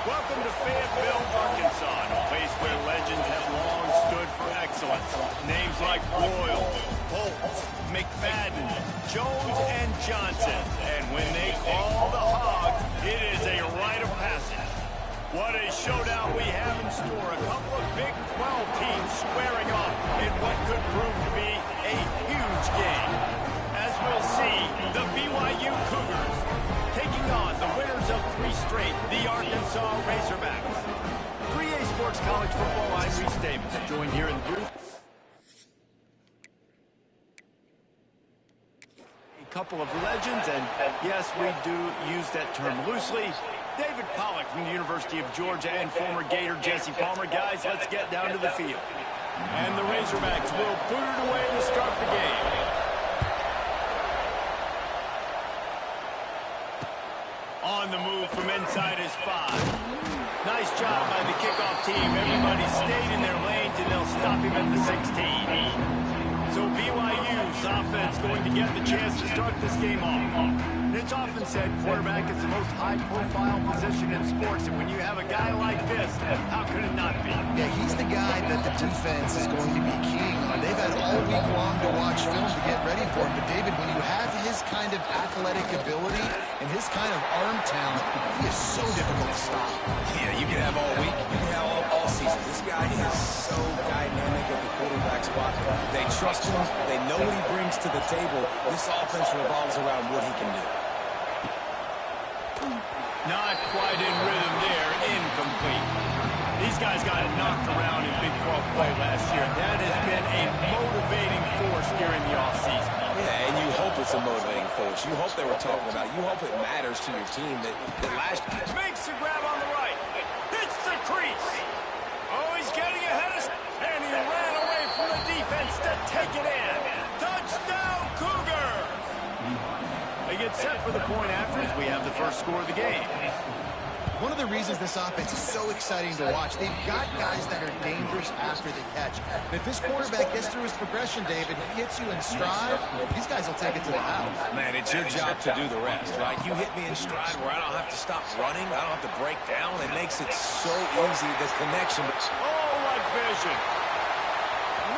Welcome to Fayetteville, Arkansas, a place where legends have long stood for excellence. Names like Royal, Holt, McFadden, Jones, and Johnson. And when they call the Hogs, it is a rite of passage. What a showdown we have in store. A couple of Big 12 teams squaring off in what could prove to be a huge game. As we'll see, the BYU Cougars taking on the winners of 3 straight, the Arkansas Razorbacks. 3A Sports College Football, I'm Reese Davis, joined here in the booth. A couple of legends, and yes, we do use that term loosely. David Pollock from the University of Georgia and former Gator Jesse Palmer. Guys, let's get down to the field. And the Razorbacks will boot it away to start the game. On the move from inside his 5. Nice job by the kickoff team. Everybody stayed in their lanes, and they'll stop him at the 16. So BYU's offense going to get the chance to start this game off. And it's often said quarterback is the most high-profile position in sports, and when you have a guy like this, how could it not be? Yeah, he's the guy that the defense is going to be keying on. They've had all week long to watch film to get ready for him, but David, when you have his kind of athletic ability and his kind of arm talent, he is so difficult to stop. Yeah, you can have all week, you can have all season. This guy is so dynamic at the quarterback spot. They trust him. They know what he brings to the table. This offense revolves around what he can do. Not quite in rhythm there. Incomplete. These guys got knocked around in Big 12 play last year. That has been a motivating force during the offseason. Yeah, and you hope it's a motivating force. You hope they were talking about it. You hope it matters to your team that last year. Makes the grab on the right. Hits the crease. Oh, he's getting ahead of... And he ran away from the defense to take it in. Touchdown, Cougars! They get set for the point after as we have the first score of the game. One of the reasons this offense is so exciting to watch, they've got guys that are dangerous after the catch. And if this quarterback gets through his progression, David, hits you in stride, these guys will take it to the house. Man, it's your job to do the rest, right? You hit me in stride where I don't have to stop running. I don't have to break down. It makes it so easy, the connection. Oh, what vision.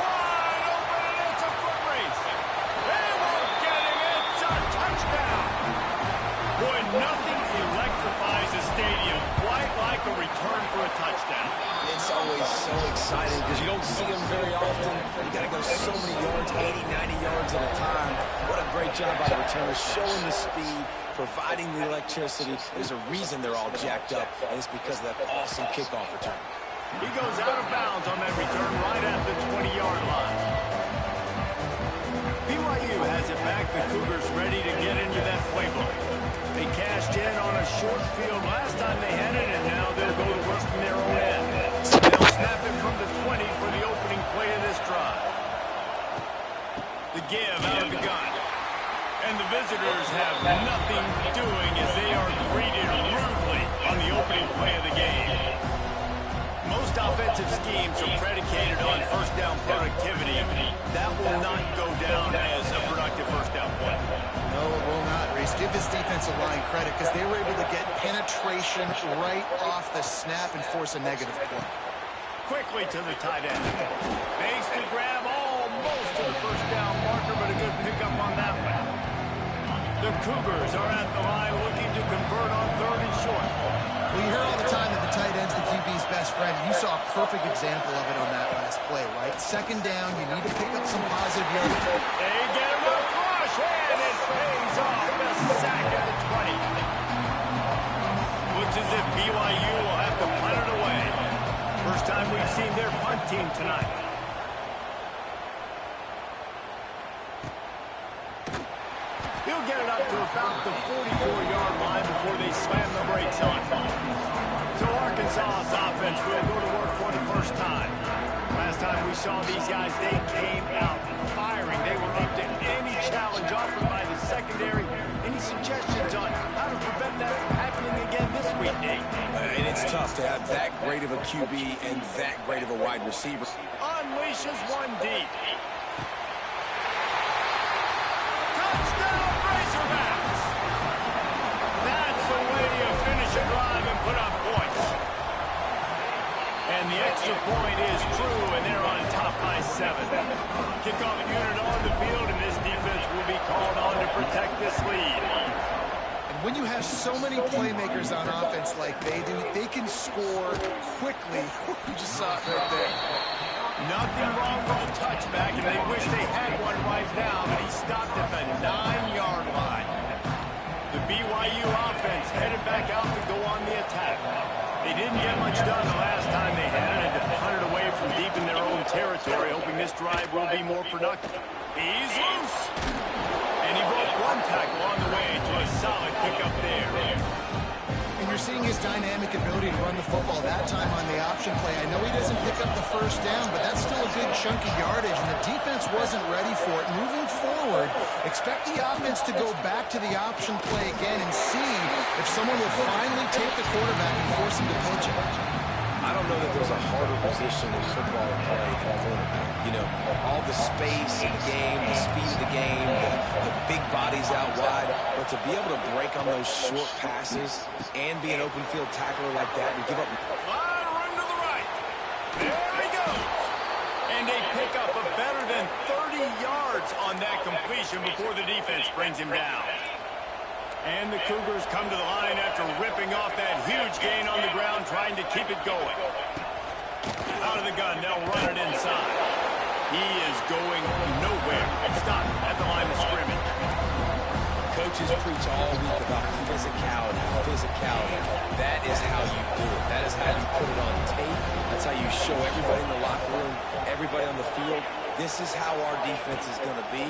Wide open, and it's a foot race. They won't get him. It's a touchdown. Boy, nothing electrifies a stadium quite like a return for a touchdown. It's always so exciting because you don't see them very often. You got to go so many yards, 80, 90 yards at a time. What a great job by the returner, showing the speed, providing the electricity. There's a reason they're all jacked up, and it's because of that awesome kickoff return. He goes out of bounds on that return right at the 20-yard line. BYU has it back. The Cougars ready to get into that playbook. They cashed in on a short field last time they had it, and now they'll go to work from their own end. They'll snap it from the 20 for the opening play of this drive. The give out of the gun. And the visitors have nothing doing as they are greeted rudely on the opening play of the game. Most offensive schemes are predicated on first down productivity. That will not go down as a productive first down play. No, it will not, Reese. Give this defensive line credit because they were able to get penetration right off the snap and force a negative play. Quickly to the tight end. Makes the grab almost to the first down marker, but a good pickup on that one. The Cougars are at the line looking to convert on 3rd and short. Well, you hear all the time that the tight end's the QB's best friend. You saw a perfect example of it on that last play, right? 2nd down, you need to pick up some positive yards. They get him a rush, and it pays off. The sack at the 20. Looks as if BYU will have to punt it away. First time we've seen their punt team tonight. He'll get it up to about the 44-yard line before they slam the brakes on. So Arkansas's offense will go to work for the first time. Last time we saw these guys, they came out firing. They were up to any challenge offered by the secondary. Any suggestions on how to prevent that from happening again this week, Nate? And it's tough to have that great of a QB and that great of a wide receiver. Unleashes one deep. Touchdown, Razorbacks! That's the way you finish a drive and put up points. this lead. And when you have so many playmakers on offense like they do, they can score quickly. You just saw it right there. Nothing wrong with the touchback, and they wish they had one right now, but he stopped at the 9-yard line. The BYU offense headed back out to go on the attack. They didn't get much done the last time they had it, and to punt it away from deep in their own territory, hoping this drive will be more productive. He's loose. And he broke one tackle on the way to a solid pickup there. And you're seeing his dynamic ability to run the football that time on the option play. I know he doesn't pick up the first down, but that's still a good chunk of yardage, and the defense wasn't ready for it. Moving forward, expect the offense to go back to the option play again and see if someone will finally take the quarterback and force him to pitch it. I don't know that there's a harder position in football to play than quarterback. You know, all the space in the game, the speed of the game, the big bodies out wide. But to be able to break on those short passes and be an open field tackler like that and give up. Line run to the right. There he goes. And they pick up a better than 30 yards on that completion before the defense brings him down. And the Cougars come to the line after ripping off that huge gain on the ground, trying to keep it going. Out of the gun, they'll run it inside. He is going nowhere. Stop at the line of scrimmage. Coaches preach all week about physicality. That is how you do it. That is how you put it on tape. That's how you show everybody in the locker room, everybody on the field. This is how our defense is going to be.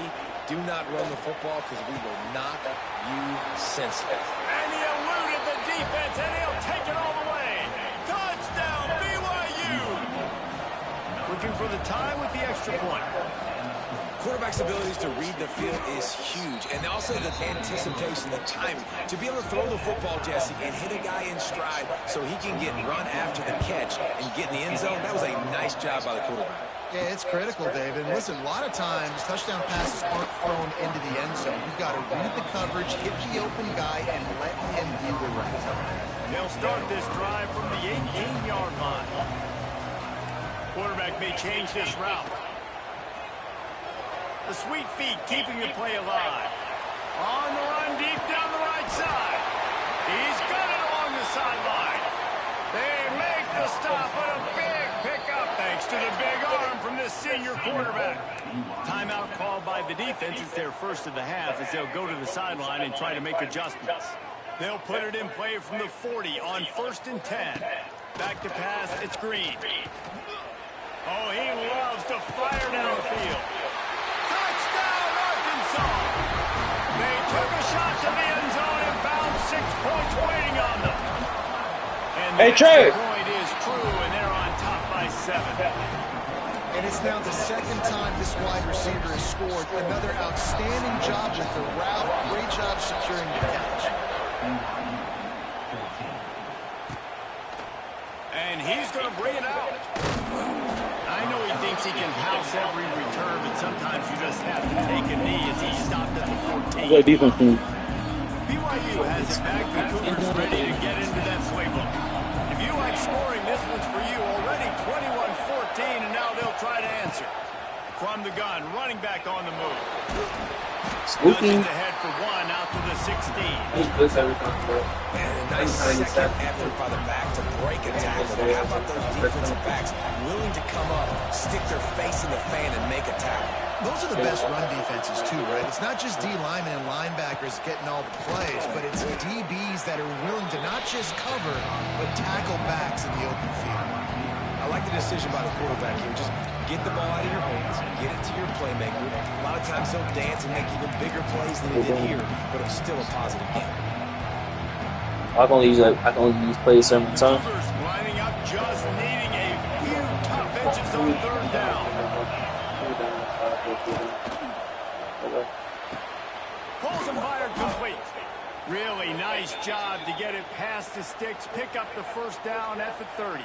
Do not run the football because we will knock you senseless. And he eluded the defense, and he'll take it all the way. Touchdown, BYU! Looking for the tie with the extra point. Quarterback's abilities to read the field is huge. And also the anticipation, the timing. To be able to throw the football, Jesse, and hit a guy in stride so he can get run after the catch and get in the end zone, that was a nice job by the quarterback. Yeah, it's critical, David. Listen, a lot of times touchdown passes aren't thrown into the end zone. You've got to read the coverage, hit the open guy, and let him do the rest. They'll start this drive from the 18-yard line. Quarterback may change this route. The sweet feet keeping the play alive. On the run deep down the right side. He's got it along the sideline. They make the stop, but a big pickup thanks to the big arm from this senior quarterback. Timeout called by the defense. It's their first of the half as they'll go to the sideline and try to make adjustments. They'll put it in play from the 40 on 1st and 10. Back to pass, it's Green. Oh, he loves to fire downfield. Touchdown, Arkansas! They took a shot to the end zone and found 6 points waiting on them. And the extra point is true, and they're on top by 7. And it's now the second time this wide receiver has scored. Another outstanding job with the route. Great job securing the catch. And he's going to bring it out. I know he thinks he can house every return, but sometimes you just have to take a knee as he stopped at the 14. BYU has it back. The Cougars ready to get into that playbook. If you like scoring, this one's for you. Already 21-14, and now they'll try to answer. From the gun, running back on the move. Nudges ahead for 1 out to the 16. And a nice second effort by the back to break a tackle. How about those defensive backs willing to come up, stick their face in the fan, and make a tackle? Those are the best run defenses, too, right? It's not just D linemen and linebackers getting all the plays, but it's DBs that are willing to not just cover, but tackle backs in the open field. I like the decision by the quarterback here. Just get the ball out of your hands, get it to your playmaker. A lot of times he'll dance and make even bigger plays than he did here, but it was still a positive game. I can only use plays some time. Lining up, just needing a few tough edges on 3rd down. Pulls and fired complete. Really nice job to get it past the sticks, pick up the 1st down at the 30.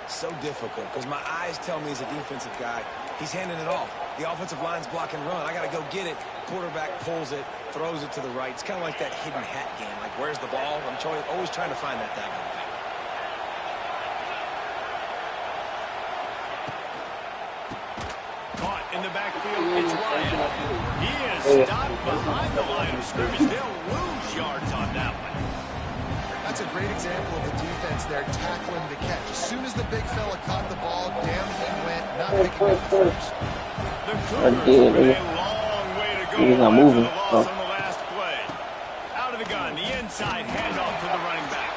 So difficult because my eyes tell me as a defensive guy, he's handing it off. The offensive line's block and run. I got to go get it. Quarterback pulls it, throws it to the right. It's kind of like that hidden hat game. Like, where's the ball? I'm always trying to find that daggone thing. Caught in in the backfield, it's Ryan. He is stopped behind the line of scrimmage. They'll lose yards on that one. That's a great example of the defense there, tackling the catch. As soon as the big fella caught the ball, down he went, not picking up the first. The Cougars with a long way to go He's not after moving. the loss on the last play. Out of the gun, the inside handoff to the running back.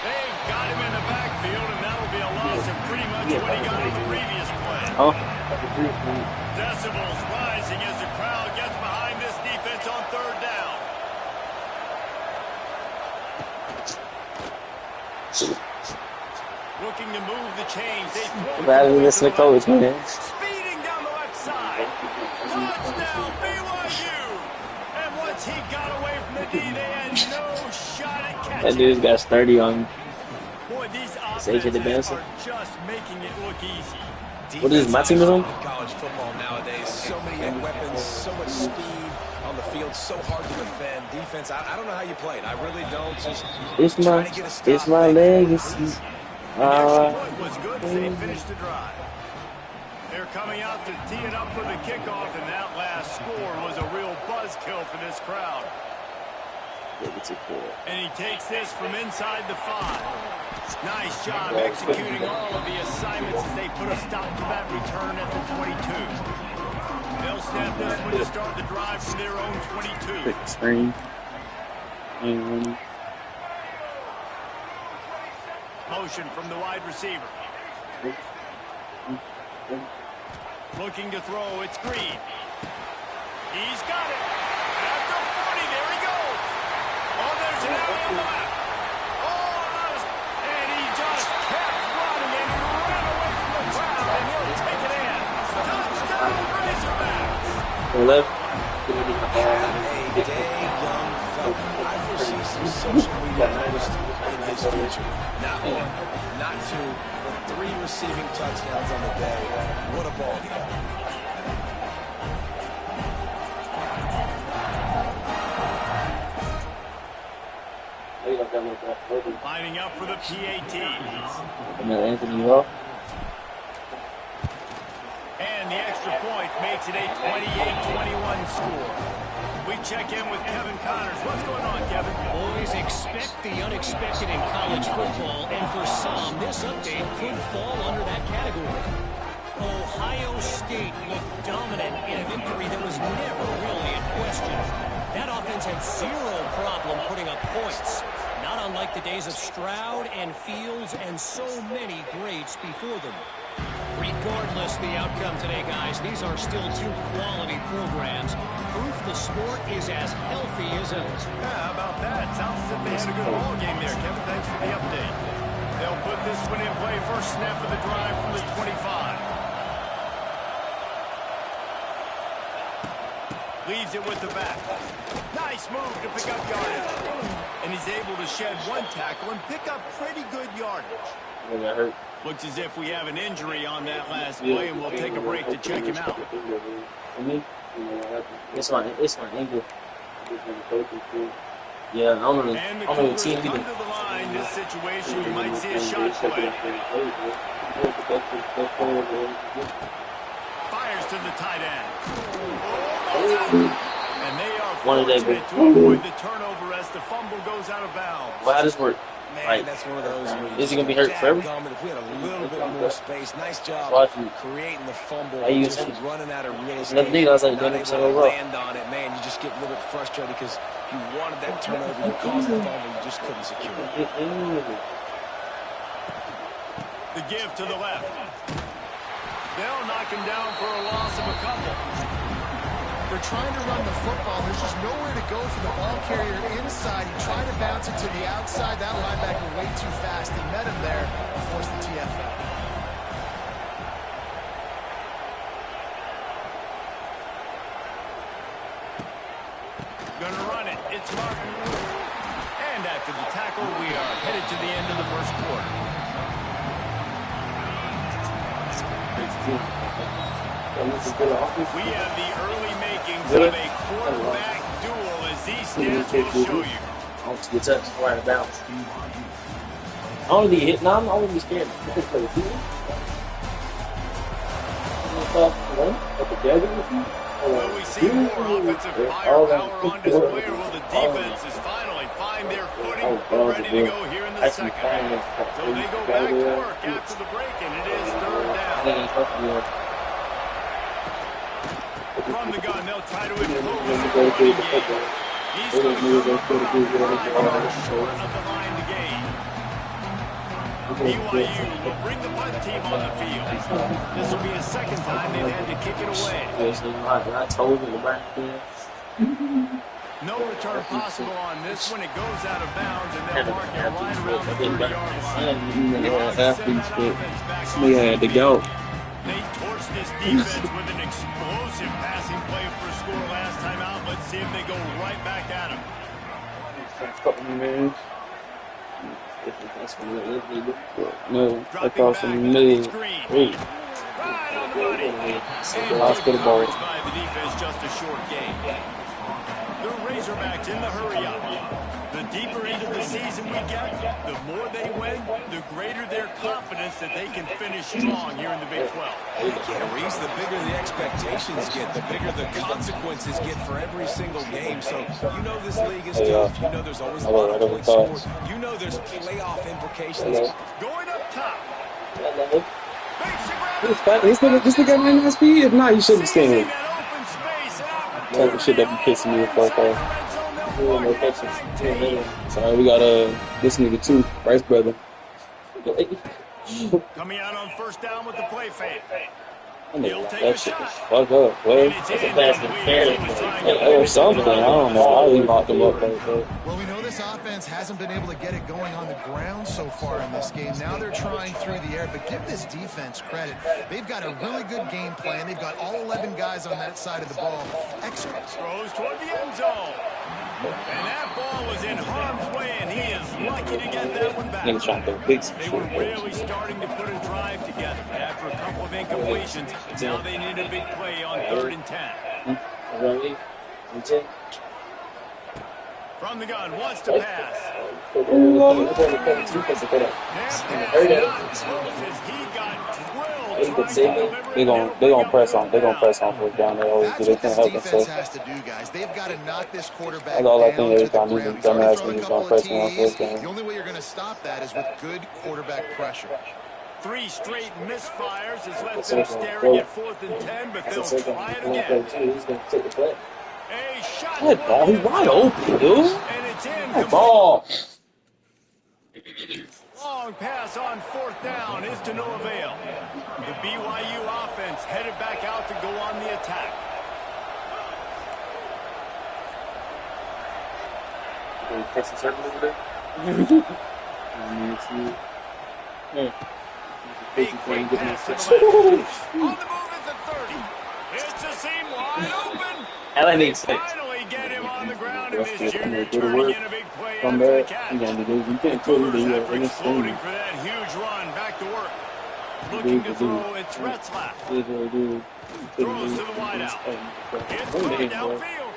They've got him in the backfield, and that'll be a loss of pretty much what he got on the previous play. Decibels rising as the crowd gets behind this defense on third down. Looking to move the chains. They throw it coach, man. speeding down the left side. Touchdown, BYU. And once he got away from the D, they had no shot at catching. That dude's got 30 on. Boy, these AJ offenses are just making it look easy. What is my team is on? College football nowadays, so many weapons, so much speed on the field, so hard to defend. Defense, I don't know how you play it. I really don't. Just It's my legacy. The extra point was good as they finished the drive. They're coming out to tee it up for the kickoff, and that last score was a real buzzkill for this crowd. And he takes this from inside the 5. Nice job executing all of the assignments as they put a stop to that return at the 22. They'll snap this one to start the drive from their own 22. Screen. Motion from the wide receiver. Looking to throw, it's Green. He's got it. At the 40, there he goes. Oh, there's an alley on the left. Oh, and he just kept running and ran away from the crowd, and he'll take it in. Touchdown, Razorbacks. Have a day young fella. I foresee some social media posts in his future. Not one, not two, but 3 receiving touchdowns on the day. What a ball game. Lining up for the PAT. Anthony Hall. And the extra point makes it a 28-21 score. We check in with Kevin Connors. What's going on, Kevin? Boys, expect the unexpected in college football, and for some, this update could fall under that category. Ohio State looked dominant in a victory that was never really in question. That offense had zero problem putting up points, not unlike the days of Stroud and Fields and so many greats before them. Regardless the outcome today, guys, these are still 2 quality programs. Proof the sport is as healthy as ever. Yeah, how about that? Sounds as if they had a good ball game there, Kevin. Thanks for the update. They'll put this one in play. First snap of the drive from the 25. Leaves it with the back. Nice move to pick up yardage. And he's able to shed 1 tackle and pick up pretty good yardage. Looks as if we have an injury on that last play, and we'll take a break to check him out. It's my ankle. Yeah, I don't know. And the I don't know Cougars the team come either. to the line. This situation, you might see a shot play. Fires to the tight end. And they are fortunate to avoid the turnover as the fumble goes out of bounds. Well, how does this work? Man, Right. that's one of those where you Is he gonna be hurt forever? If we had a little bit more space, nice job Watching. creating the fumble, I use just him. running out of real estate. Another nigga, I was like, not doing able it to so well. land on it, man. You just get a little bit frustrated because you wanted that turnover, you caused the fumble, you just couldn't secure it. The give to the left. They'll knock him down for a loss of a couple. They're trying to run the football. There's just nowhere to go for the ball carrier inside. He tried to bounce it to the outside. That linebacker way too fast. He met him there and forced the TFL. Gonna run it. It's Martin. And after the tackle, we are headed to the end of the first quarter. We have the early makings of a quarterback duel as these stats will show you. I don't get touched right about. I don't be hit. No, I'm always scared. Will we see more offensive firepower on display, or will the defenses finally find their footing ready to go here in the second? So they go back to work after the break, and it is third down. From the gun, they'll try to impose a running game. He's going to come up about 5 yards short of the line to gain. BYU will bring the punt team on the field. This will be a second time they've had to kick it away. I told you about this. No return possible on this when it goes out of bounds, and they'll mark it right around the 30-yard line. We had to go. They torched this defense with an explosive passing play for a score last time out. Let's see if they go right back at him. No, I call some mid. Right on the money. Hospital ball. By the defense, just a short game. The Razorbacks in the hurry-up. The deeper into the season we get, the more they win, the greater their confidence that they can finish strong here in the Big 12. Yeah, Reese, the bigger the expectations get, the bigger the consequences get for every single game. So you know this league is tough. You know there's always a lot of points scored. You know there's playoff implications. Going up top. This nigga got 99 speed? If not, you shouldn't stand him. Type of shit that be pissing me the fuck off. Sorry, we got this nigga too, Rice brother. Coming out on first down with the play fake. He'll take a shot. Fuck up, boy. That's a fast or something. I don't know. I really locked him up like that. Well, we know this offense hasn't been able to get it going on the ground so far in this game. Now they're trying through the air, but give this defense credit. They've got a really good game plan. They've got all 11 guys on that side of the ball. Excellent. Throws toward the end zone. And that ball was in harm's way, and he is lucky to get that one back. They were really starting to put a drive together. After a couple of incompletions, now they need a big play on 3rd and 10. From the gun, wants to pass. They gonna press on. They gonna press on first down. They always do. They can't help themselves. Has to do, guys. They've got to knock this quarterback That's all I down think to every time the these ground. dumbass Throwing a niggas gonna couple of press me on TDs. first down. The only way you're going to stop that is with good quarterback pressure. 3 straight misfires has left them staring at 4th and 10, but they'll try it again. A shot. That ball, he's wide open, dude. And it's in. That ball. Long pass on 4th down is to no avail. The BYU offense headed back out to go on the attack. Press the circle over there. Big quick pass to the left. On the move at the 30. It's a seam wide open. Finally get him on the ground, and this junior turning in a big play after the catch. The Cougars after exploding for that huge run. Back to work. Looking to throw, it's Retzlaff. Throws to the wideout. It's thrown downfield.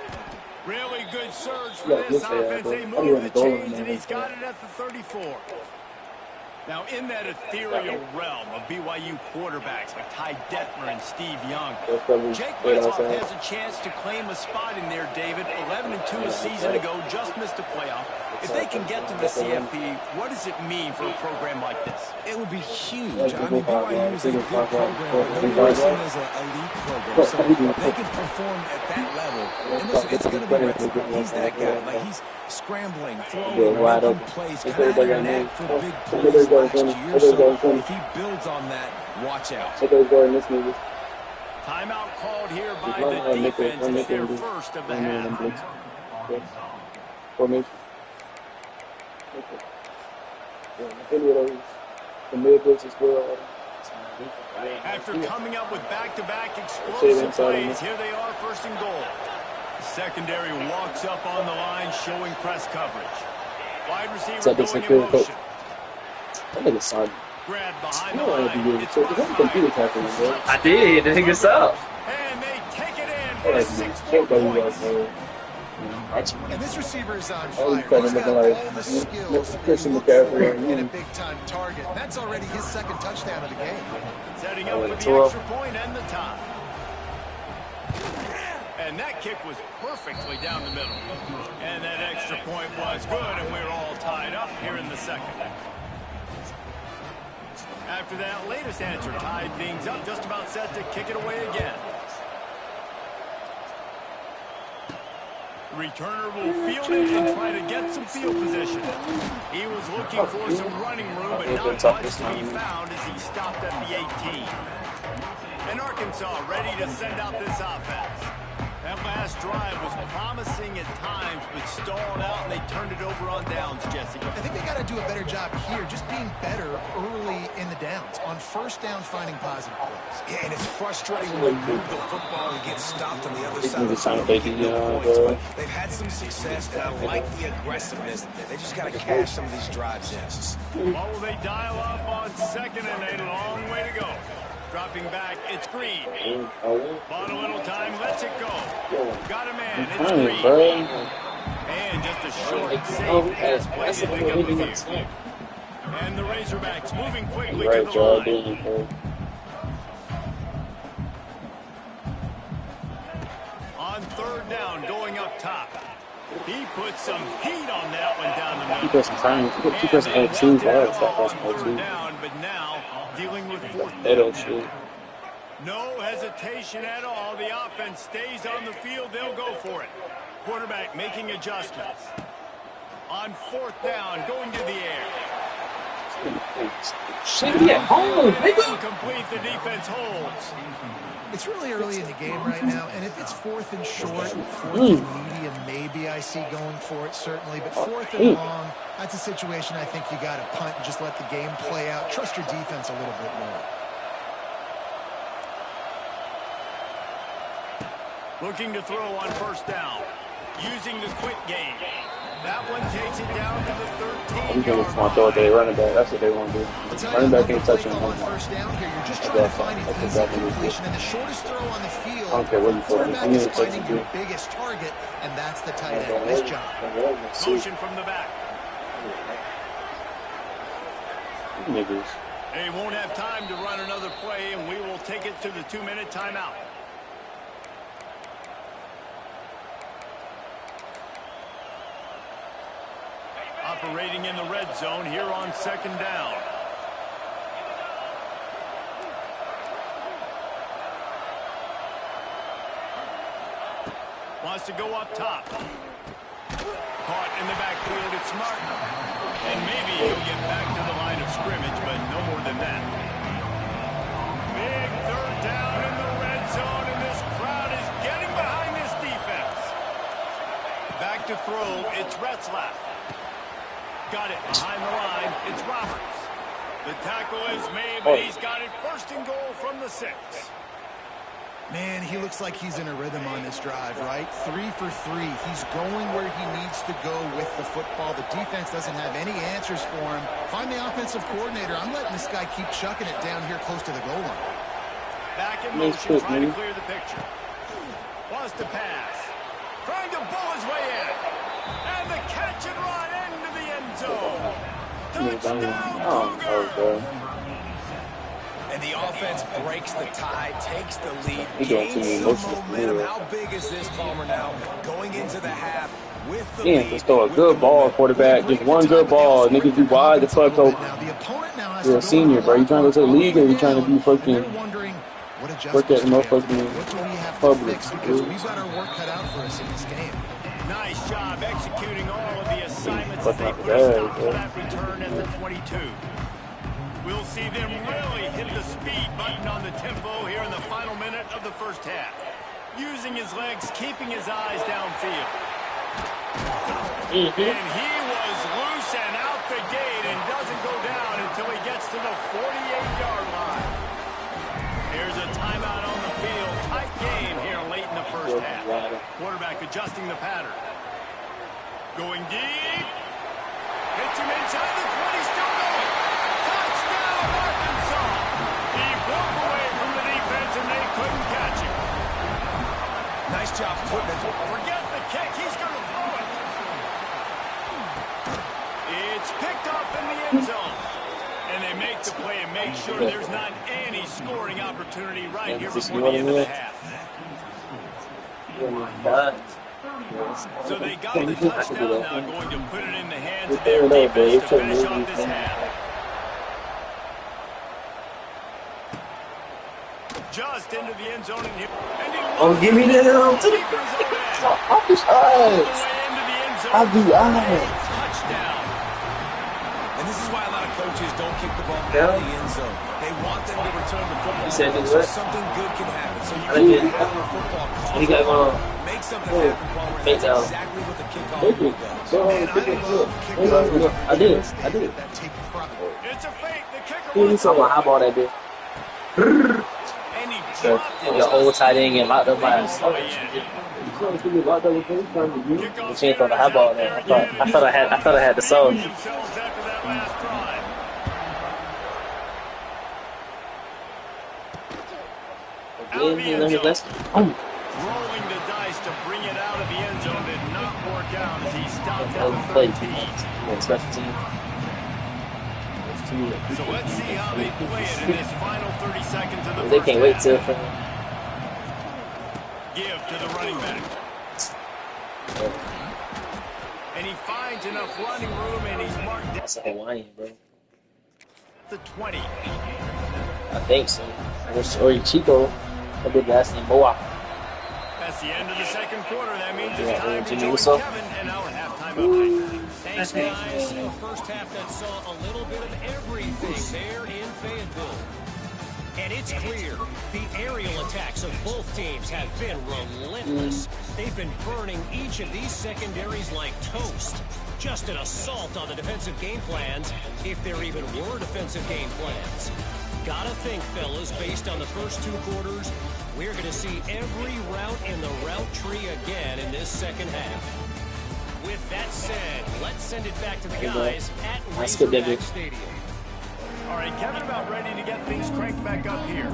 Really good surge for this offense. They move the chains, and he's got it at the 34. Now, in that ethereal realm of BYU quarterbacks like Ty Detmer and Steve Young, Jake Retzlaff has a chance to claim a spot in there, David. 11-2 a season ago, just missed a playoff. If they can get to the CFP, what does it mean for a program like this? It would be huge. I mean, BYU is a good program, but they're racing as an elite program, so they can perform at that level. And listen, it's going to be Retzlaff. He's that guy. Like, he's scrambling, throwing, making plays, kind of had a knack for big plays last year. So if he builds on that, watch out. Timeout called here by the defense. It's their first of the half. Formation. After coming up with back-to-back explosive plays, here they are, 1st and goal. Secondary walks up on the line, showing press coverage. Wide receiver going in motion. That nigga son. Grab behind the line. It's I did. I think it's up. And they take it in for a 6-point point. And this receiver is on Oh, fire. He's got like all the skills to Christian look for McCaffrey. in a big-time target. And that's already his second touchdown of the game. Setting up for the extra point and the tie. And that kick was perfectly down the middle. And that extra point was good, and we're all tied up here in the second. After that latest answer tied things up, just about set to kick it away again. The returner will field it and try to get some field position. He was looking for some running room, but not much to be found as he stopped at the 18. And Arkansas ready to send out this offense. That last drive was promising at times, but stalled out, and they turned it over on downs, Jesse. I think they got to do a better job here, just being better early in the downs. On first down, finding positive plays. Yeah, and it's frustrating when you move the football and get stopped on the other side of the field. They've had some success, and I like the aggressiveness. They just got to cash some of these drives in. What will they dial up on second, and a long way to go? Dropping back, it's Green. Bought a little time, lets it go. Got a man, it's Green. And just a short, safe pass play to pick up the field. And the Razorbacks moving quickly to the line. On third down, going up top. He put some heat on that one down the middle. He put some time. He put some attitude. Third down, but now dealing with fourth down. No hesitation at all. The offense stays on the field. They'll go for it. Quarterback making adjustments. On fourth down, going to the air. Complete, the defense holds. It's really early in the game right now, and if it's fourth and short, fourth and medium, maybe I see going for it, certainly. But fourth and long, that's a situation I think you got to punt and just let the game play out. Trust your defense a little bit more. Looking to throw on first down. Using the quick game. That one takes it down to the 13. They just want to throw it to their running back. That's what they want to do. Running back can't touch him. On first down here, you're just trying to find an easy completion and the shortest throw on the field. I don't care what you throw. Quarterback is finding your biggest target, and that's the tight end. Nice job. Motion from the back. Niggas. They won't have time to run another play, and we will take it to the 2-minute timeout. Operating in the red zone here on second down. Wants to go up top. Caught in the backfield, it's Martin. And maybe he'll get back to the line of scrimmage, but no more than that. Big third down in the red zone, and this crowd is getting behind this defense. Back to throw, it's Retzlaff. Got it behind the line. It's Roberts. The tackle is made, but he's got it first and goal from the 6. Man, he looks like he's in a rhythm on this drive, right? 3 for 3. He's going where he needs to go with the football. The defense doesn't have any answers for him. Find the offensive coordinator. I'm letting this guy keep chucking it down here close to the goal line. Back in motion, trying to clear the picture. Wants to pass. Trying to bull his way in. And the catch and run into the end zone. Touchdown, Cougars. And the offense breaks the tie, takes the lead, gains some momentum. How big is this, Palmer, now? Going into the half with the lead. Just throw a good ball, quarterback. Just one good ball. Niggas be wide the fuck open. You're a senior, bro. You trying to go to the league or you trying to be fucking work at the motherfucking public? Because we've got our work cut out for us in this game. Nice job executing all of the assignments that they put a stop to that return at the 22. We'll see them really hit the speed button on the tempo here in the final minute of the first half. Using his legs, keeping his eyes downfield. And he was loose and out the gate and doesn't go down until he gets to the 48-yard line. Here's a timeout on the field. Tight game here late in the first half. Quarterback adjusting the pattern. Going deep. Hits him inside the 20, still going. Touchdown, Arkansas. He broke away from the defense and they couldn't catch him. Nice job putting it. Forget the kick. He's going to throw it. It's picked off in the end zone. And they make the play and make sure there's not any scoring opportunity right here before the end of the half. So they got the touchdown now, going to put it in the hands of their defense to finish off this half. Just into the end zone. Oh, give me that out to the I'll be touchdown. And this is why a lot of coaches don't kick the ball out of the end zone. They want them to return the football so something good can happen. So you can have a football call. Make something happen, Palmer. That's exactly what the kickoff does. I did. It's a fake. The kicker He saw my eyeball that bit. The old tight end get locked up by himself. She ain't throw the high ball there. I thought I had the soul. Rolling the dice to bring it out of the end zone did not work out as he stopped at the 13. So let's see how they play it in this final 30 seconds of the They can't wait till give to the running back. And he finds enough running room and he's marked down. That's a Hawaiian, bro. The 20. I think so. Or Chico. I did last name Boa. That's the end of the second quarter. That means it's time to join Kevin and our halftime update. Thanks, guys. A first half that saw a little bit of everything there in Fayetteville. And it's clear the aerial attacks of both teams have been relentless. They've been burning each of these secondaries like toast. Just an assault on the defensive game plans, if there even were defensive game plans. Gotta think, fellas, based on the first two quarters, we're going to see every route in the route tree again in this second half. With that said, let's send it back to the guys at Razorback Stadium. All right, Kevin, about ready to get things cranked back up here.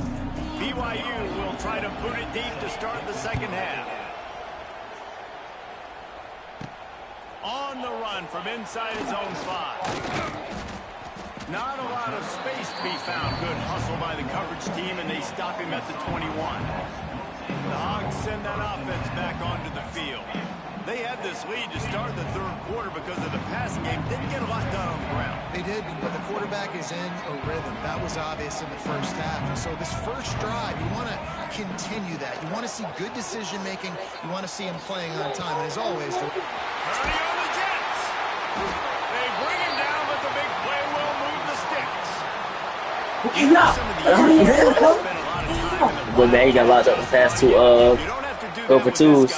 BYU will try to boot it deep to start the second half. On the run from inside his own 5. Not a lot of space to be found. Good hustle by the coverage team, and they stop him at the 21. The Hogs send that offense back onto the field. They had this lead to start the third quarter because of the passing game. Didn't get a lot done on the ground. They did, but the quarterback is in a rhythm. That was obvious in the first half. And so this first drive, you want to continue that. You want to see good decision-making. You want to see him playing on time. And as always... Hurry on the Jets! They bring him down, but the big play will move the sticks. But man, he got locked up the past two over twos.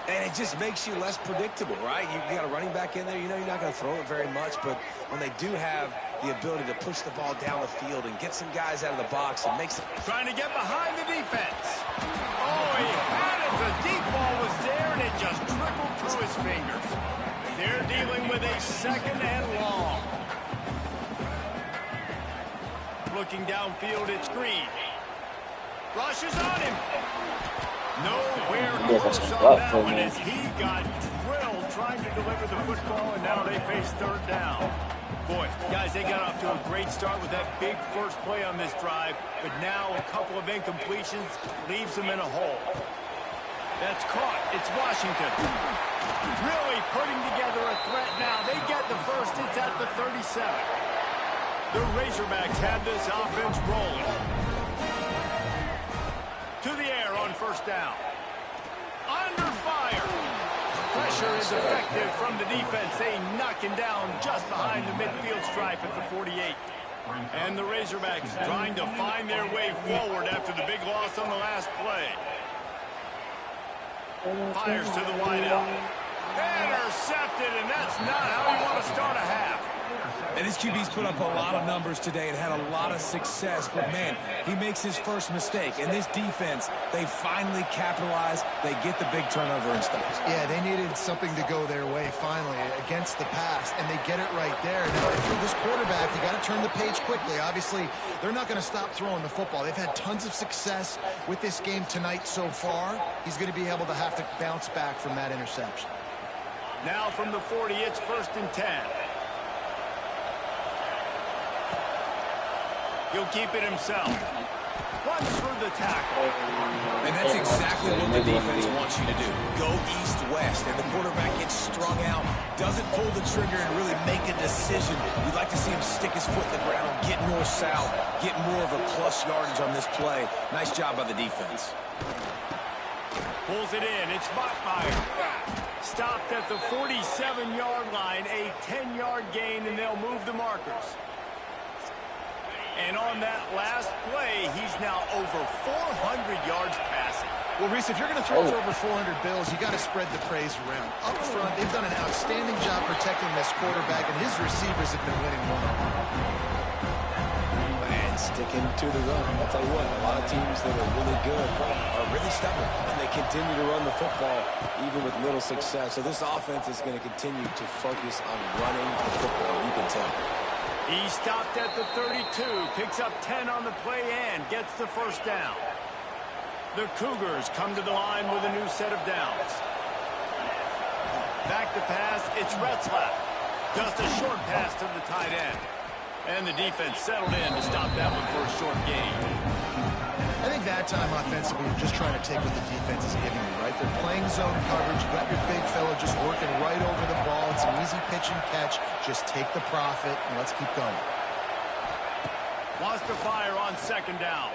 And it just makes you less predictable, right? You got a running back in there, you know you're not going to throw it very much, but when they do have the ability to push the ball down the field and get some guys out of the box, it makes it... Trying to get behind the defense. Oh, he had it. The deep ball was there, and it just trickled through his fingers. They're dealing with a second and long. Looking downfield, it's Green. Rushes on him. Nowhere close on that one as he got drilled trying to deliver the football, and now they face third down. Boy, guys, they got off to a great start with that big first play on this drive, but now a couple of incompletions leaves them in a hole. That's caught. It's Washington. Really putting together a threat now. They get the first. It's at the 37. The Razorbacks have this offense rolling. To the air on first down. Under fire. Pressure is effective from the defense. They knock him down just behind the midfield stripe at the 48. And the Razorbacks trying to find their way forward after the big loss on the last play. Fires to the wideout. Intercepted, and that's not how you want to start a half. And this QB's put up a lot of numbers today and had a lot of success, but man, he makes his first mistake. And this defense, they finally capitalize. They get the big turnover and stuff. Yeah, they needed something to go their way finally against the pass, and they get it right there. Now, if you're this quarterback, you got to turn the page quickly. Obviously, they're not going to stop throwing the football. They've had tons of success with this game tonight so far. He's going to be able to have to bounce back from that interception. Now from the 40, it's 1st and 10. He'll keep it himself. Runs through the tackle. And that's exactly what the defense wants you to do. Go east-west, and the quarterback gets strung out, doesn't pull the trigger and really make a decision. You'd like to see him stick his foot in the ground, get north-south, get more of a plus yardage on this play. Nice job by the defense. Pulls it in. It's Bachmeier. Stopped at the 47-yard line. A 10-yard gain, and they'll move the markers. And on that last play, he's now over 400 yards passing. Well, Reese, if you're going to throw for over 400 bills, you got to spread the praise around. Up front, they've done an outstanding job protecting this quarterback, and his receivers have been winning one-on-one. And sticking to the run. I'll tell you what, a lot of teams that are really good are really stubborn, and they continue to run the football even with little success. So this offense is going to continue to focus on running the football, you can tell. He stopped at the 32, picks up 10 on the play and gets the first down. The Cougars come to the line with a new set of downs. Back to pass, it's Retzlaff. Just a short pass to the tight end. And the defense settled in to stop that one for a short gain. I think that time offensively, you're just trying to take what the defense is giving you, right? They're playing zone coverage. You got your big fella just working right over the ball. It's an easy pitch and catch. Just take the profit, and let's keep going. Wants to fire on 2nd down.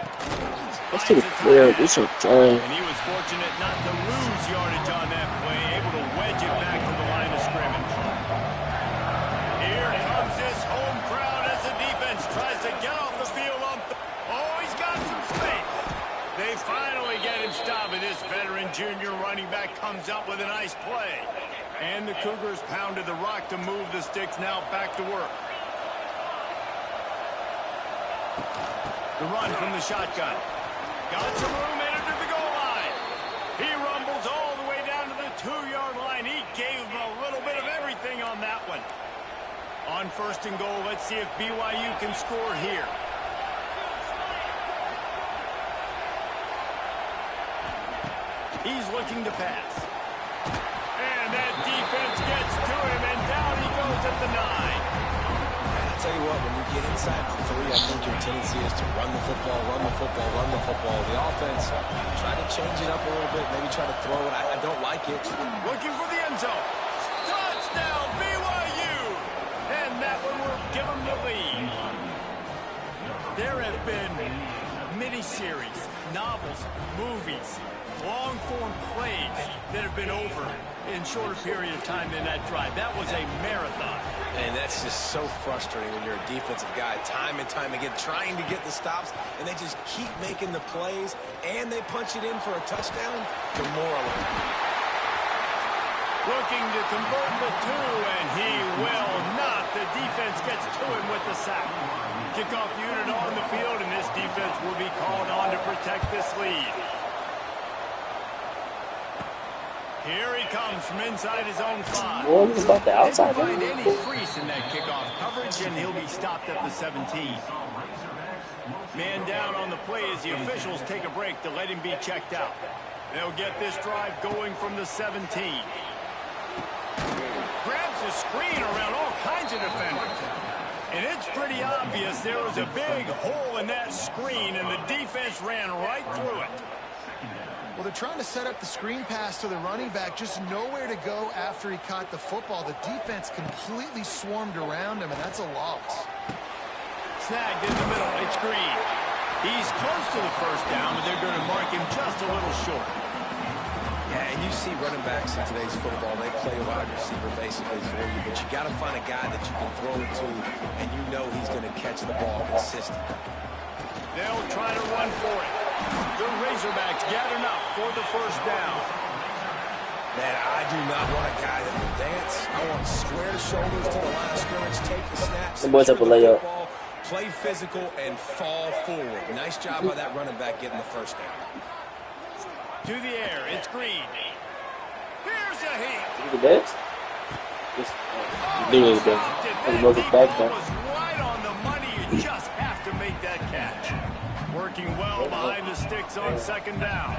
Let's take it. This is And he was fortunate not to lose yardage on that play, able to wedge it back to the line of scrimmage. Here comes this home crowd as the defense tries to get off the field on he's got some space. They finally get him stopped, and this veteran junior running back comes up with a nice play. And the Cougars pounded the rock to move the sticks, now back to work. The run from the shotgun. Got some room, entered to the goal line. He rumbles all the way down to the 2-yard line. He gave him a little bit of everything on that one. On 1st and goal, let's see if BYU can score here. He's looking to pass. And that defense gets to him, and down he goes at the 9. I'll tell you what, when you get inside the 3, I think your tendency is to run the football, run the football, run the football. The offense, try to change it up a little bit, maybe try to throw it. I don't like it. Looking for the end zone. Touchdown, BYU! And that one will give them the lead. There have been miniseries, novels, movies, long-form plays that have been over in shorter period of time than that drive. That was a marathon. And that's just so frustrating when you're a defensive guy, time and time again, trying to get the stops, and they just keep making the plays, and they punch it in for a touchdown. Demoralizing. Looking to convert the 2, and he will not. The defense gets to him with the sack. Kickoff unit on the field, and this defense will be called on to protect this lead. Here he comes from inside his own 5. What was about the outside? They find any crease in that kickoff coverage, and he'll be stopped at the 17. Man down on the play as the officials take a break to let him be checked out. They'll get this drive going from the 17. Grabs the screen around all kinds of defenders. And it's pretty obvious there was a big hole in that screen, and the defense ran right through it. Well, they're trying to set up the screen pass to the running back, just nowhere to go after he caught the football. The defense completely swarmed around him, and that's a loss. Snagged in the middle. It's Green. He's close to the first down, but they're going to mark him just a little short. Yeah, and you see running backs in today's football, they play a wide receiver basically for you, but you got to find a guy that you can throw it to, and you know he's going to catch the ball consistently. They'll try to run for it. The Razorbacks gather up for the first down. Man, I do not want a guy that will dance. I want square shoulders to the line of scrimmage, take the snaps, The boys have a layup. football, play physical, and fall forward. Nice job by that running back getting the first down. To the air, it's Green. Here's a heat. The best? Just literally the best. That Was back ball then. was right on the money. You just have to make that catch. Working well behind the sticks on second down.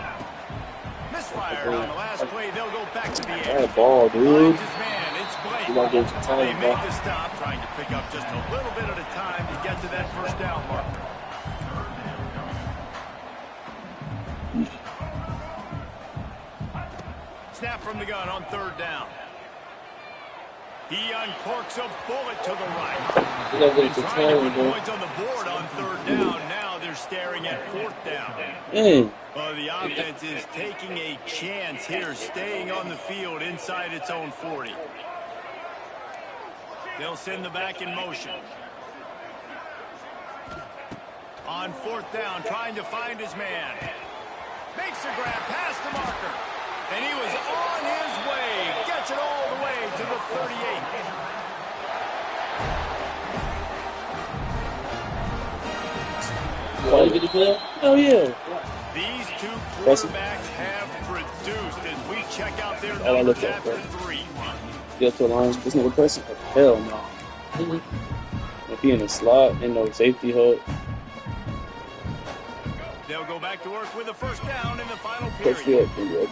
Misfired on the last play. They'll go back to the air. That ball, dude. Finds his man. It's Blake. You want to get some time, They bro. make the stop, trying to pick up just a little bit at a time to get to that first down marker. Snap from the gun on third down. He uncorks a bullet to the right. You gotta get He's the trying to time, put bro. points on the board on third down. Now they're staring at fourth down. Man, Well, the offense is taking a chance here, staying on the field inside its own 40. They'll send the back in motion. On fourth down, trying to find his man. Makes a grab past the marker. And he was on his way. Gets it all the way to the 38. why did you play? Oh yeah. These two quarterbacks have produced as we check out their All I numbers look at, after bro. 3. Get to the line. This nigga pressing. Hell no. If he in the slot, ain't no safety hook. They'll go back to work with a first down in the final Push period. it.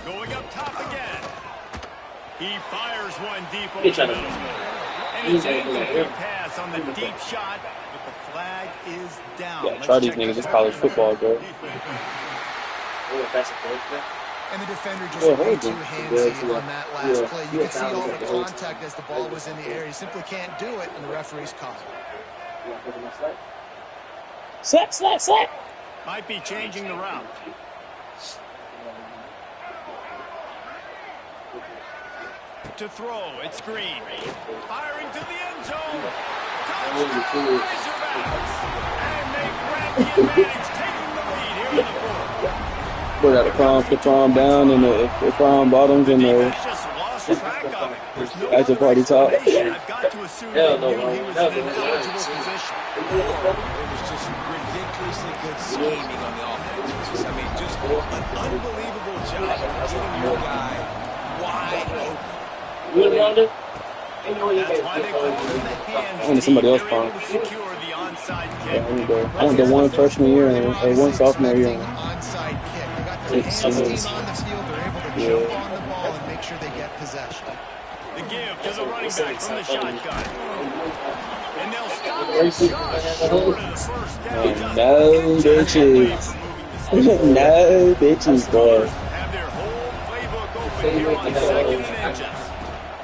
Going up top again. He fires one deep over He's the trying to- middle. And it's an incomplete pass on the deep shot, but the flag is down. Yeah, Let's try these check niggas. this It's college out. football, bro. And the defender just Yeah, way hold too on. handsy Yeah, on that last yeah. play. You Yeah, could see all the yeah. contact as the ball was in the air. He simply can't do it, and the referee's caught it. Slack, slack, slack. Might be changing the route. To throw, it's Green. Firing to the end zone. Touchdown, Razorbacks. And they grab the advantage, taking the lead here in the fourth. We got the prom down and the prom bottoms and the Defense just lost track of it. There's no After other party talk. explanation. I've got to assume Hell they no, knew man. he was Hell in an no. eligible position. It was just ridiculously good scheming on the offense. I mean, just an unbelievable job of getting your guy wide open. You around it? That's why they call him the hands I wanted somebody team. else They're prom. able to secure the onside Yeah, kick. I went to one freshman year and one sophomore year. Onside kick. They got their It's hands serious. team on the field. They're able to Yeah. jump on the ball and make sure they get possession. The give to the running back from the shotgun. And they'll stop it just short of the first down. Just No inches away bitches. from moving the sticks. No bitches, boy. Have their whole playbook open here on second and inches.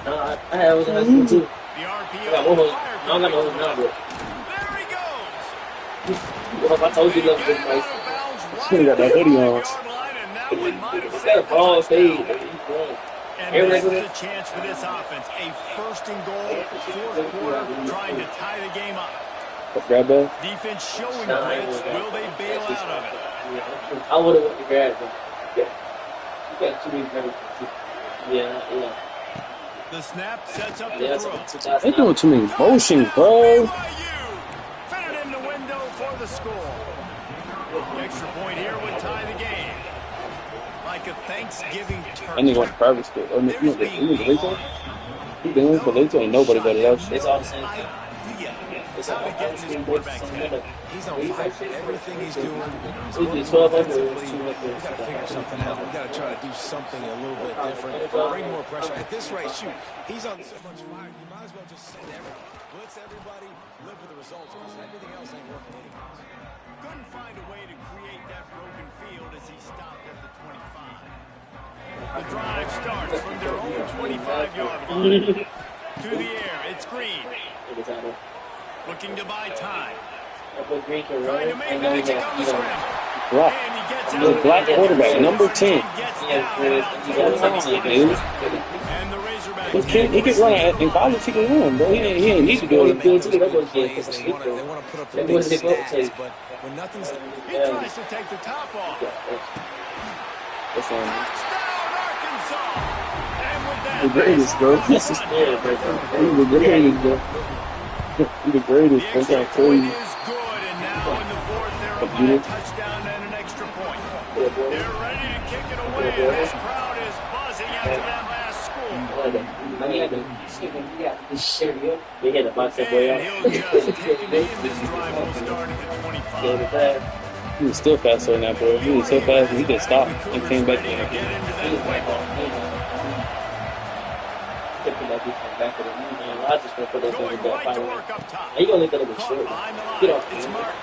I have too. The I got RPO one. fired I don't got no from now, the bro. There he goes. I told you love this place. He got that hoodie on. It's got a ball fade. And this is a chance for this offense. A first and goal, fourth quarter, trying to tie the game up. Grab that. Defense showing blitz. Will they bail out of it? I would have went to grab them. You got too many credits. Yeah. The snap sets up the throw. They doing too many motions, bro. BYU fit it in the window for the score. The extra point here would tie the game. Like a Thanksgiving I turkey. need to go to private school. Oh, you know Vallejo? You been with Vallejo? Ain't nobody better than that shit. It's all the same thing. How to get in this quarterback's head. He's on fire. Everything he's doing is We working did 1200 offensively. We got to figure something out. We got to try to do something a little bit different. Bring more pressure. At this rate, shoot, he's on so much fire. You might as well just send everything. Blitz everybody. Live with the results because everything else ain't working anyways. Couldn't find a way to create that broken field as he stopped at the 25. The drive starts from their own 25-yard line. To the air, it's Green. Looking to buy time. Trying to make the pitch on the scramble. Black. And he gets The out. black quarterback, number 10. Gets down. Dude. And the Razorbacks. He could run in college. He could run, bro. He ain't need to do it in field too. That was Plays, they want to put up the big stats, but when nothing's He tries to take the top off. That's Touchdown, The greatest, bro. He's the greatest, bro. He's the greatest. The That's extra how I tell point you. is good, and now in the fourth, they're up by a touchdown and an extra point. They're ready to kick it away, and this crowd is buzzing after that last score. They had a bicep way And out. he'll just take a knee, and this drive will start at the 25. He was still faster than that, bro. He was so fast, he just stopped and came back Ready in. to get into that playbook. Going right to work up top. Caught behind the line. It's Martin.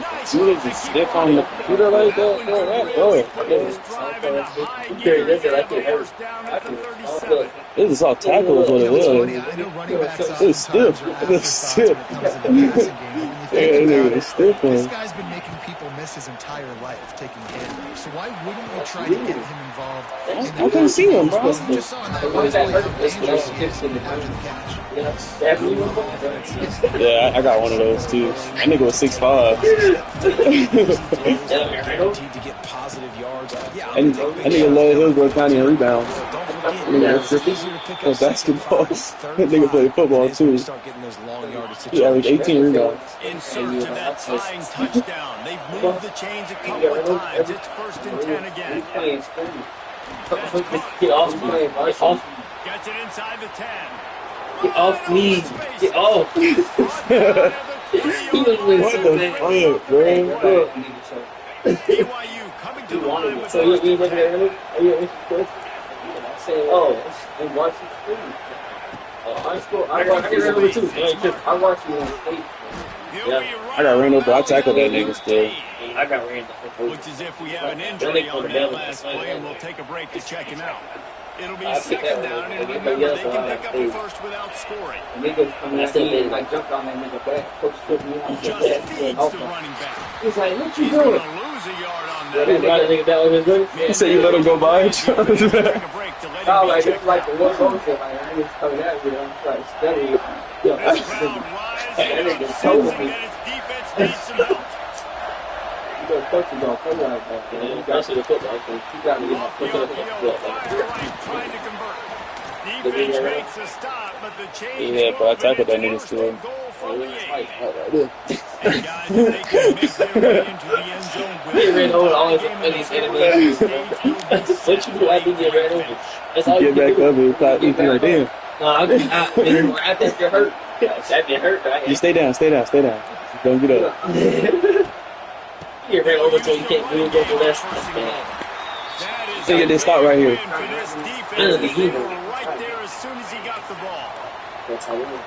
Nice. You was just stiff on the computer like that, bro. That, bro. This drive into high gear. They have a first down at the 37. It was all tackle is what it was. I know running backs It's stiff. oftentimes are It's stiff. afterthoughts when it comes to the passing game. When you Yeah, think that about nigga it, was stiff, this man. guy's been making people miss his entire life taking handoffs. So why wouldn't we try to get him involved? I couldn't see him, bro. You just saw in that last play how dangerous he is after the catch. Yeah, I got one of those too. That nigga was 6'5". Guaranteed to get positive yards. Yeah, I nigga love Hillsborough County in rebounds. don't Yeah, forget, it's easier to pick no up basketball. 65, That nigga played football, it is when you too. start getting those long yardage He averaged situations. 18 rebounds. In search of that tying touchdown. They've moved the chains a couple of times. It's 1st and 10 again. Get off me. Get off. Gets it inside the 10. Get off me. Get off. He was with What the fuck, bro? BYU coming to the line with So you first and looking 10. at him? Are you interested? Oh, and watch you stream. I watch you over too. I watch you on stage. He'll Yeah. be right I got ran over. I around tackled that the nigga still. I got ran the Looks as if we have an injury on that last play, and we'll take a break to check him out. It'll be second down, and remember, they can pick up a first without scoring. niggas coming at me, I jumped on that nigga back. Coach took me out. Just feeds the running back. He's like, what you He's going doing? to lose a yard on Yeah, that. that nigga that was good. He said you let him go by. Take a break to let Oh, him like be it's checked like out. the one motion. Like I was coming at me, I'm like steady. Yo, This crowd rises that up, nigga told sensing me. that its defense needs some help. You know, coach is gonna play like that. Man. You got to the football coach. You got to get my Off the foot to the RPO, football. fire right, trying to convert. Defense makes a stop, but the change Yeah, but I tackled that moving, nigga it's still. 1st and goal from the 8. Right And guys, if they can make their way into the end zone with He ran over all his game in enemies. this early stage, it'll be What you do after you get ran over? That's all Get you back can up do. and clock. You like, damn. No, I think you're hurt. That been hurt, right? Just stay down, stay down, stay down. Don't get up. You get ran over so you can't move over less. That's bad. That is Think a it did stop right here. win for this defense. They were right there as soon as he got the ball. That's how it is.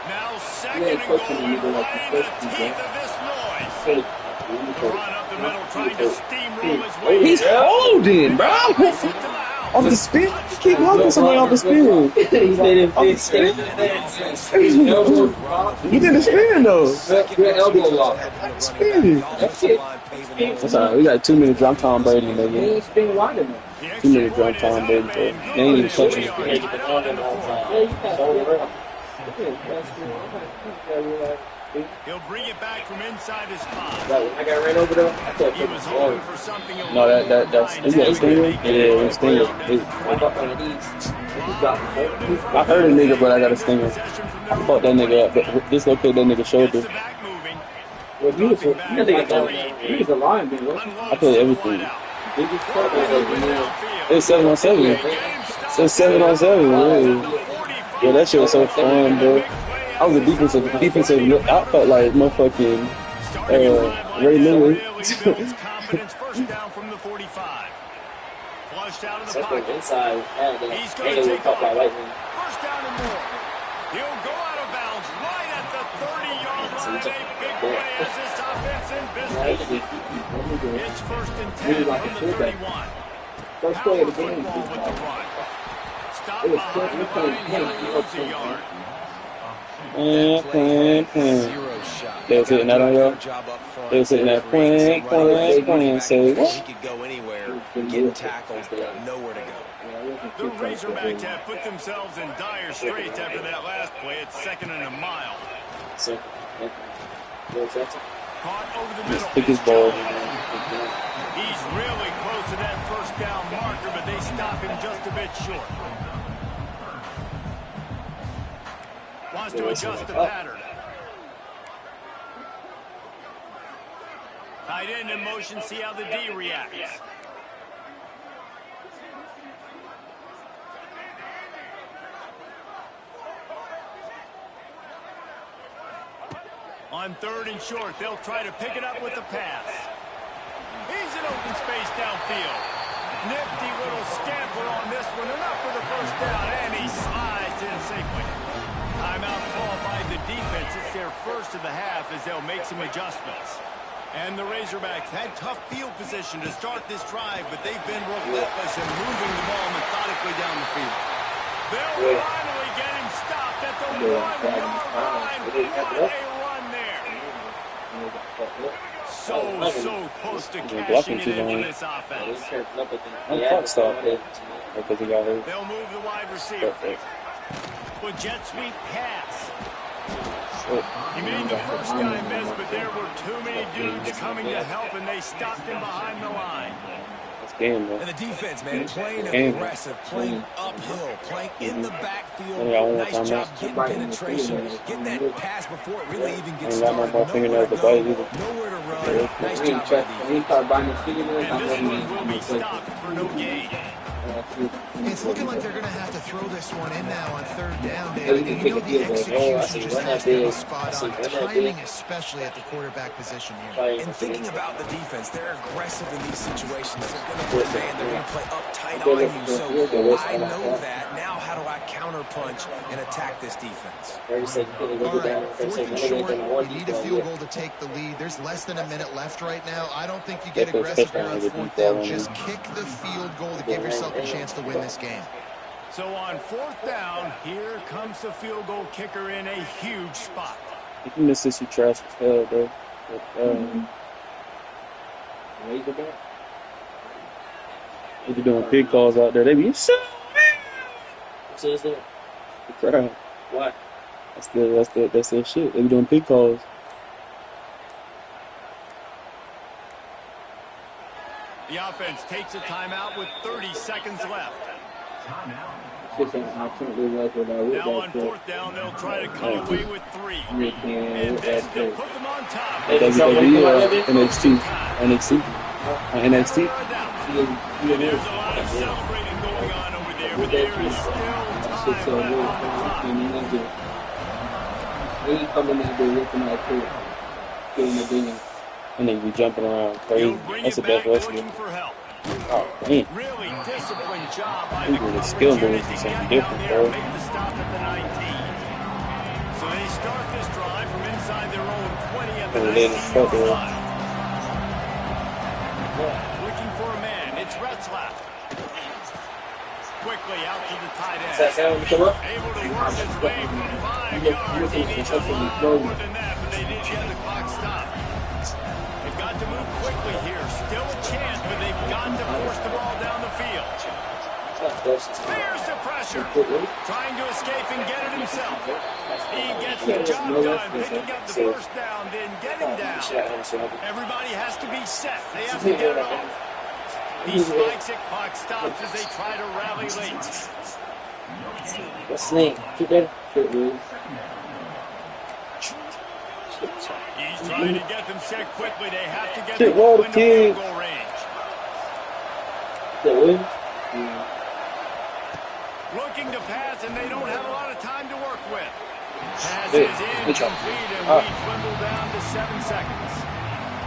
Now second and goal, and right in the teeth of this noise. The run up the middle, trying to steamroll his way. He's holding, bro. He's hit to the house. Off the spin. Keep holding somebody off the spin. He didn't fit. He did the spin though. Good elbow lock. Spin. That's it. That's alright. We got 2 minutes. I'm Tom Brady, He nigga. ain't spin wide enough. The 2 extra minutes. I'm point is Tom Brady, up bro. and They ain't even touching good. it. Tied up in the fourth. Yeah, you can't go around. He'll bring it back from inside his spot. I got ran over there. I thought He was hoping for something a No, little that's more is that a stinger? dynamic. Yeah, it's stinger. I heard a nigga, but I got a stinger. I fucked that nigga up, but dislocated that nigga's Gets shoulder. the back moving. Well, he was a lineman, wasn't he? I played everything. Biggest fuck was It's 7-on-7. It's 7-on-7. Yeah. Yeah, that shit was so fun, bro. I was a defensive. I felt like motherfucking Ray Lewis. Confidence first down from the 45. Flushed out of the pocket. inside. He's going to take off. First down and more. He'll go out of bounds right at the 30-yard line. A big play as this offense in business. It's 1st and 10 from the 31. First play of the Power game. football with the run. Stop behind the line. He'll lose a yard. Zero shot. They was hitting that on y'all? They was hitting that Say say what? he could go anywhere, getting tackled, nowhere to go. The Razorbacks have put themselves in dire straits after that last play. It's 2nd and a mile. Caught over the middle. Took his ball. He's really close to that first down marker, but they stop him just a bit short. Wants to adjust the pattern. Tight end in motion, see how the D reacts. On 3rd and short, they'll try to pick it up with the pass. He's in open space downfield. Nifty little scamper on this one, enough for the first down, and he slides in safely. Timeout called by the defense. It's their first of the half as they'll make some adjustments. And the Razorbacks had tough field position to start this drive, but they've been relentless in moving the ball methodically down the field. They'll finally get him stopped at the 1-yard line. What a run there. So close to cashing it in for this offense. They'll move the wide receiver. With jet sweep pass. He made the first guy miss, but there were too many dudes coming to help, and they stopped him behind the line. And the defense, man, playing aggressive, playing uphill, playing in the backfield. Nice job getting penetration, getting that pass before it really even gets started. Nowhere to go, nowhere to run. Nice job by the defense. And this one will be stopped for no gain. It's looking like they're going to have to throw this one in now on 3rd down, David. And you know the execution just has to be spot on. Timing, especially at the quarterback position here. And thinking about the defense, they're aggressive in these situations. They're going to play man. They're going to play uptight on you. So I know that. Now how do I counterpunch and attack this defense? All right, 4th and short. You need a field goal to take the lead. There's less than a minute left right now. I don't think you get aggressive here on 4th down. Just kick the field goal to give yourself a chance to win this game. So on 4th down, here comes the field goal kicker in a huge spot. You can miss this, you trash as hell, bro. They be doing pig calls out there. They be so What says that? the crowd. What? That's their shit. They be doing pig calls. The offense takes a timeout with 30 seconds left. Now on 4th down, they'll try to come away with 3. And this, they'll put them on top. WWE, NXT. There's a lot of celebrating going on over there, but there is still time left on the clock. And they be jumping around crazy. That's the best wrestling. Oh, man. Really disciplined job by People with skill moves is something different, bro. make the stop at the 19. So they start this drive from inside their own 20 at the 19-yard line. Looking for a man, it's Retzlaff. Quickly out to the tight end. Able to work his way from 5 yards. He needs a lot more than that, but they did get the clock stopped. They've got to move quickly here. Still a chance, but they've got to force the ball down the field. There's the pressure. Trying to escape and get it himself. He gets the job done, picking up the first down, then getting down. Everybody has to be set. They have to get it off. He spikes it, clock stops as they try to rally late. He's trying to get them set quickly. They have to get the ball into field goal range. Looking to pass, and they don't have a lot of time to work with. Pass is incomplete, and we dwindle down to 7 seconds.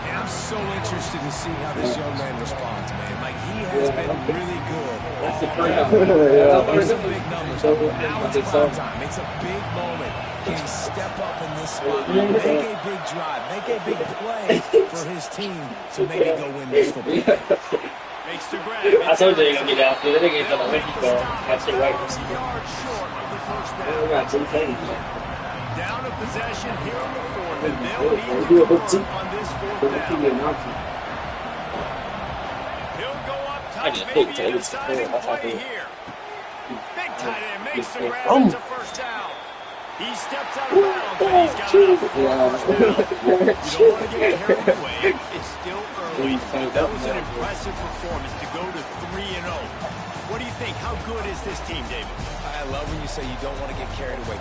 And I'm so interested to see how this young man responds, man. Like, he has been really good. There's some big numbers. Now it's prime time. It's a big moment. Can he step up in this spot, make a big drive, make a big play for his team to maybe go win this football game? Makes the grab. I told you they're going to get out there. They're going to get to the Mexico. That's the right. Yards short of the first We down. got 2 seconds. Down of possession here in the 4th, and they'll need to convert on this 4th down. He'll go up top, maybe a deciding play here. Big tight end makes the grab. It's a first down. He steps out of bounds, but he's got enough for a first down. You don't want to get carried away. It's still early. That was an impressive performance to go to 3-0. What do you think? How good is this team, David? I love when you say you don't want to get carried away.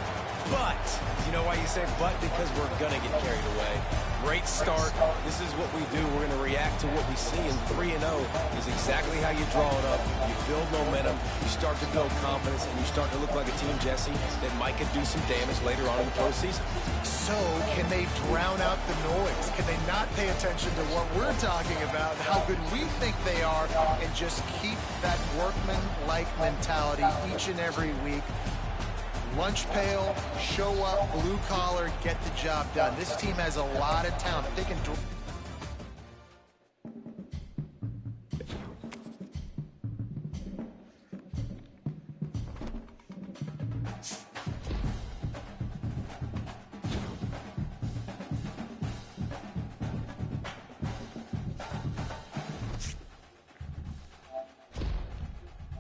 But, you know why you say but? Because we're going to get carried away. Great start. This is what we do. We're going to react to what we see, and 3-0 is exactly how you draw it up. You build momentum, you start to build confidence, and you start to look like a team, Jesse, that might could do some damage later on in the postseason. So, can they drown out the noise? Can they not pay attention to what we're talking about and how good we think they are, and just keep that workman-like mentality each and every week? Lunch pail, show up, blue collar, get the job done. This team has a lot of talent. They can